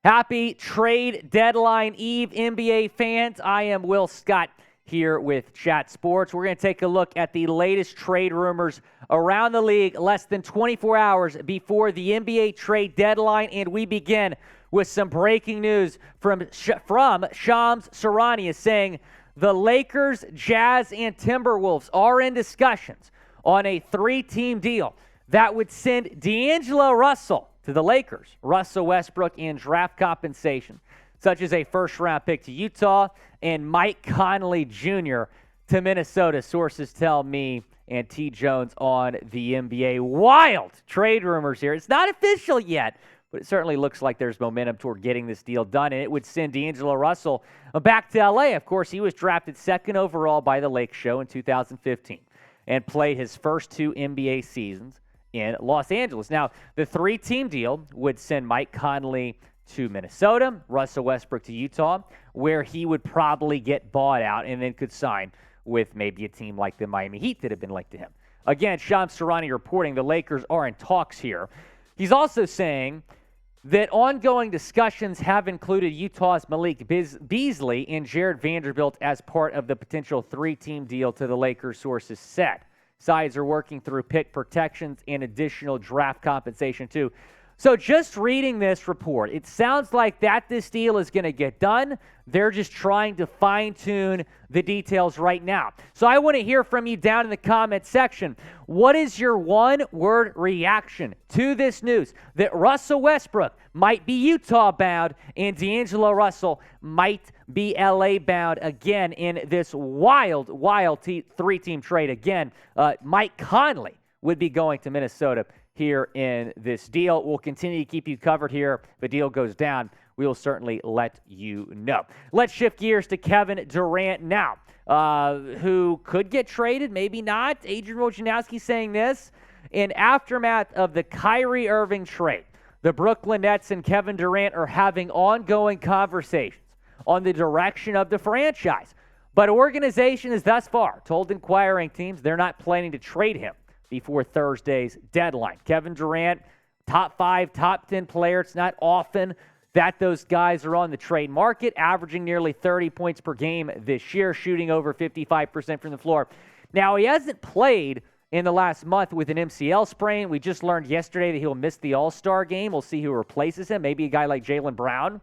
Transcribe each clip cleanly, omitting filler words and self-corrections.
Happy trade deadline eve, NBA fans. I am Will Scott here with Chat Sports. We're going to take a look at the latest trade rumors around the league less than 24 hours before the NBA trade deadline, and we begin with some breaking news from Shams Charania saying the Lakers, Jazz, and Timberwolves are in discussions on a 3-team deal that would send D'Angelo Russell to the Lakers, Russell Westbrook, and draft compensation, such as a first-round pick to Utah, and Mike Conley Jr. to Minnesota. Sources tell me and T. Jones on the NBA. Wild trade rumors here. It's not official yet, but it certainly looks like there's momentum toward getting this deal done, and it would send D'Angelo Russell back to L.A. Of course, he was drafted second overall by the Lake Show in 2015 and played his first 2 NBA seasons in Los Angeles. Now, the 3-team deal would send Mike Conley to Minnesota, Russell Westbrook to Utah, where he would probably get bought out and then could sign with maybe a team like the Miami Heat that had been linked to him. Again, Shams Charania reporting the Lakers are in talks here. He's also saying that ongoing discussions have included Utah's Malik Beasley and Jared Vanderbilt as part of the potential 3-team deal to the Lakers, sources said. Sides are working through pick protections and additional draft compensation, too. So just reading this report, it sounds like this deal is going to get done. They're just trying to fine-tune the details right now. So I want to hear from you down in the comment section. What is your one-word reaction to this news that Russell Westbrook might be Utah-bound and D'Angelo Russell might be LA-bound again in this wild 3-team trade? Again, Mike Conley would be going to Minnesota here in this deal. We'll continue to keep you covered here. If the deal goes down, we will certainly let you know. Let's shift gears to Kevin Durant now, who could get traded, maybe not. Adrian Wojnarowski saying this. In aftermath of the Kyrie Irving trade, the Brooklyn Nets and Kevin Durant are having ongoing conversations on the direction of the franchise. But organization has thus far told inquiring teams they're not planning to trade him before Thursday's deadline. Kevin Durant, top 5, top 10 player. It's not often that those guys are on the trade market, averaging nearly 30 points per game this year, shooting over 55% from the floor. Now, he hasn't played in the last month with an MCL sprain. We just learned yesterday that he'll miss the All-Star game. We'll see who replaces him, maybe a guy like Jaylen Brown.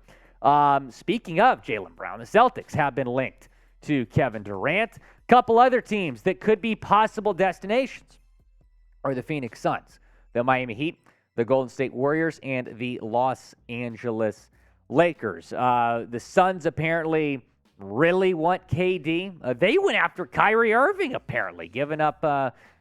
Speaking of Jaylen Brown, the Celtics have been linked to Kevin Durant. A couple other teams that could be possible destinations are the Phoenix Suns, the Miami Heat, the Golden State Warriors, and the Los Angeles Lakers. The Suns apparently really want KD. They went after Kyrie Irving, apparently, giving up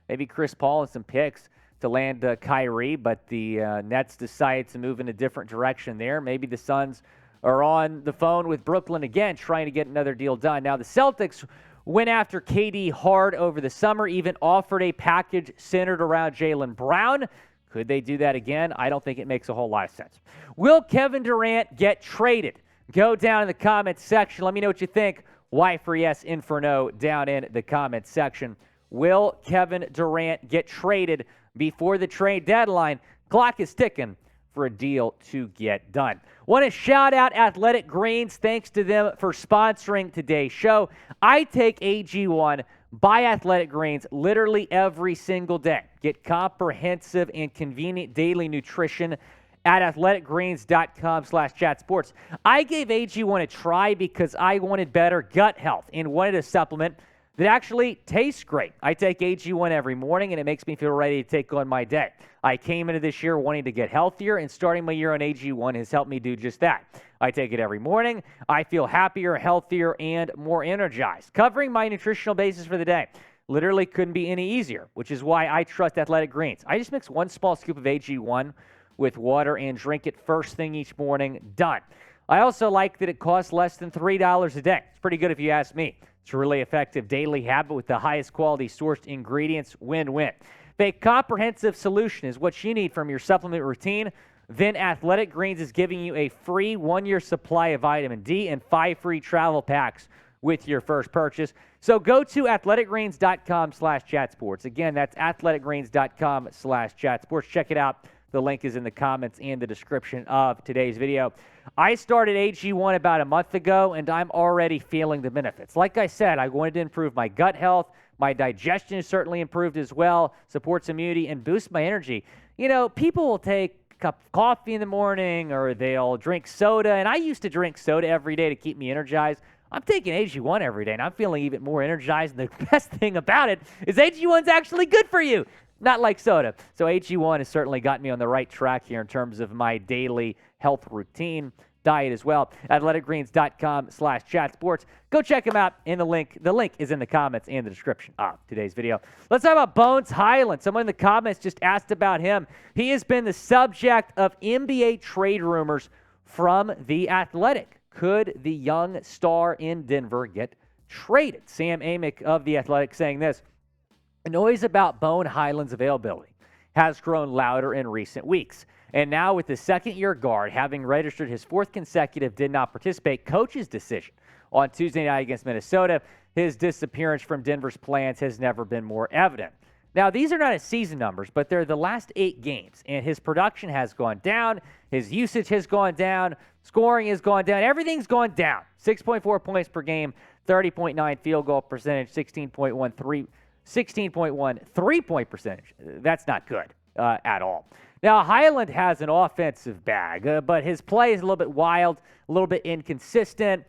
maybe Chris Paul and some picks to land Kyrie, but the Nets decided to move in a different direction there. Maybe the Suns are on the phone with Brooklyn again, trying to get another deal done. Now, the Celtics went after KD hard over the summer, even offered a package centered around Jaylen Brown. Could they do that again? I don't think it makes a whole lot of sense. Will Kevin Durant get traded? Go down in the comments section. Let me know what you think. Y for yes, in for no, down in the comments section. Will Kevin Durant get traded before the trade deadline? Clock is ticking for a deal to get done. Want to shout out Athletic Greens. Thanks to them for sponsoring today's show. I take AG1 by Athletic Greens literally every single day. Get comprehensive and convenient daily nutrition at athleticgreens.com/chatsports. I gave AG1 a try because I wanted better gut health and wanted a supplement that actually tastes great. I take AG1 every morning, and it makes me feel ready to take on my day. I came into this year wanting to get healthier, and starting my year on AG1 has helped me do just that. I take it every morning. I feel happier, healthier, and more energized. Covering my nutritional basis for the day literally couldn't be any easier, which is why I trust Athletic Greens. I just mix 1 small scoop of AG1 with water and drink it first thing each morning. Done. I also like that it costs less than $3 a day. It's pretty good if you ask me. It's a really effective daily habit with the highest quality sourced ingredients. Win-win. A comprehensive solution is what you need from your supplement routine. Then Athletic Greens is giving you a free 1-year supply of vitamin D and 5 free travel packs with your first purchase. So go to athleticgreens.com/chatsports. Again, that's athleticgreens.com/chatsports. Check it out. The link is in the comments and the description of today's video. I started AG1 about a month ago, and I'm already feeling the benefits. Like I said, I wanted to improve my gut health. My digestion is certainly improved as well, supports immunity, and boosts my energy. You know, people will take a cup of coffee in the morning, or they'll drink soda, and I used to drink soda every day to keep me energized. I'm taking AG1 every day, and I'm feeling even more energized. And the best thing about it is AG1's actually good for you, not like soda. So AG1 has certainly got me on the right track here in terms of my daily health routine, diet as well. athleticgreens.com/chatsports. Go check them out in the link. The link is in the comments and the description of today's video. Let's talk about Bones Hyland. Someone in the comments just asked about him. He has been the subject of NBA trade rumors from The Athletic. Could the young star in Denver get traded? Sam Amick of The Athletic saying this: the noise about Bones Hyland's availability has grown louder in recent weeks. And now with the second-year guard having registered his fourth consecutive did not participate coach's decision on Tuesday night against Minnesota, his disappearance from Denver's plans has never been more evident. Now, these are not his season numbers, but they're the last 8 games, and his production has gone down, his usage has gone down, scoring has gone down, everything's gone down. 6.4 points per game, 30.9 field goal percentage, 16.1 three-point percentage. That's not good at all. Now, Hyland has an offensive bag, but his play is a little bit wild, a little bit inconsistent.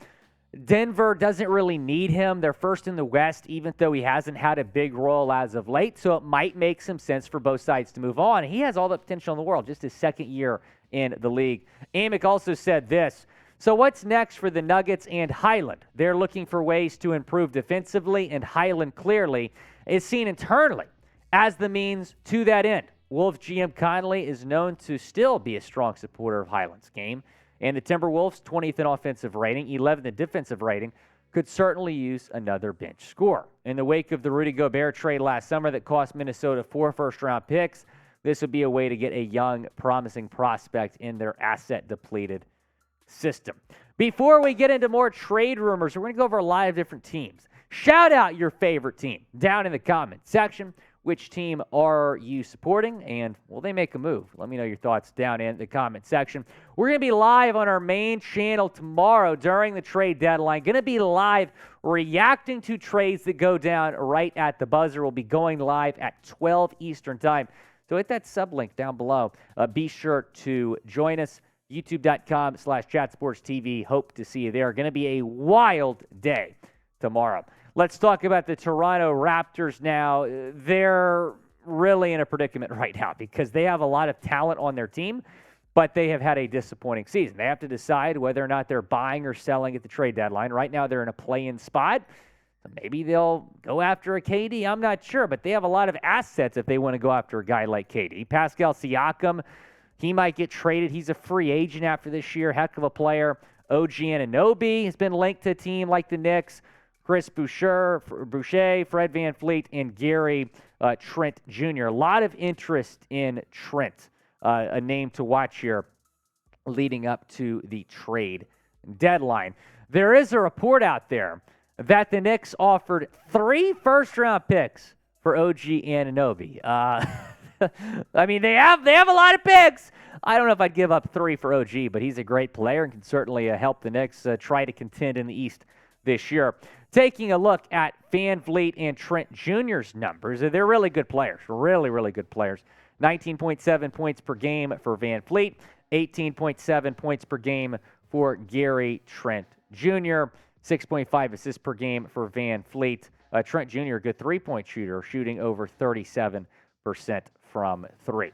Denver doesn't really need him. They're first in the West, even though he hasn't had a big role as of late, so it might make some sense for both sides to move on. He has all the potential in the world, just his second year in the league. Amick also said this: so what's next for the Nuggets and Hyland? They're looking for ways to improve defensively, and Hyland clearly is seen internally as the means to that end. Wolves GM Conley is known to still be a strong supporter of Hyland's game, and the Timberwolves, 20th in offensive rating, 11th in defensive rating, could certainly use another bench scorer. In the wake of the Rudy Gobert trade last summer that cost Minnesota 4 first-round picks, this would be a way to get a young, promising prospect in their asset-depleted system. Before we get into more trade rumors, we're going to go over a lot of different teams. Shout out your favorite team down in the comment section. Which team are you supporting, and will they make a move? Let me know your thoughts down in the comment section. We're going to be live on our main channel tomorrow during the trade deadline. Going to be live reacting to trades that go down right at the buzzer. We'll be going live at 12 Eastern time. So hit that sub link down below. Be sure to join us. YouTube.com/chatsportstv. Hope to see you there. Going to be a wild day tomorrow. Let's talk about the Toronto Raptors now. They're really in a predicament right now because they have a lot of talent on their team, but they have had a disappointing season. They have to decide whether or not they're buying or selling at the trade deadline. Right now, they're in a play-in spot. Maybe they'll go after a KD. I'm not sure, but they have a lot of assets if they want to go after a guy like KD. Pascal Siakam, he might get traded. He's a free agent after this year. Heck of a player. OG Anunoby has been linked to a team like the Knicks. Chris Boucher, Fred VanVleet, and Gary Trent Jr. A lot of interest in Trent, a name to watch here leading up to the trade deadline. There is a report out there that the Knicks offered 3 first-round picks for OG Anunoby. I mean, they have a lot of picks. I don't know if I'd give up 3 for OG, but he's a great player and can certainly help the Knicks try to contend in the East this year. Taking a look at VanVleet and Trent Jr.'s numbers, they're really good players, really, really good players. 19.7 points per game for VanVleet, 18.7 points per game for Gary Trent Jr., 6.5 assists per game for VanVleet. Trent Jr., a good three-point shooter, shooting over 37% from 3.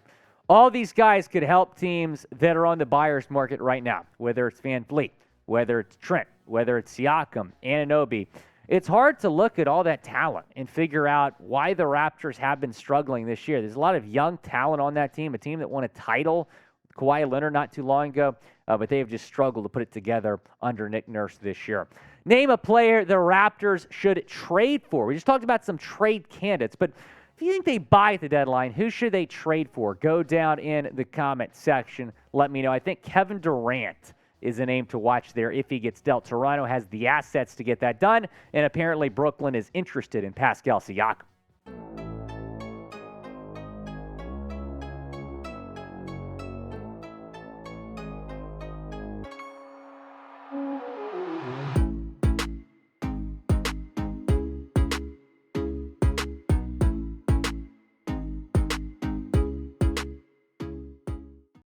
All these guys could help teams that are on the buyer's market right now, whether it's VanVleet, whether it's Trent, whether it's Siakam, Anunoby. It's hard to look at all that talent and figure out why the Raptors have been struggling this year. There's a lot of young talent on that team, a team that won a title with Kawhi Leonard not too long ago, but they have just struggled to put it together under Nick Nurse this year. Name a player the Raptors should trade for. We just talked about some trade candidates, but if you think they buy at the deadline, who should they trade for? Go down in the comment section. Let me know. I think Kevin Durant is a name to watch there if he gets dealt. Toronto has the assets to get that done, and apparently Brooklyn is interested in Pascal Siakam.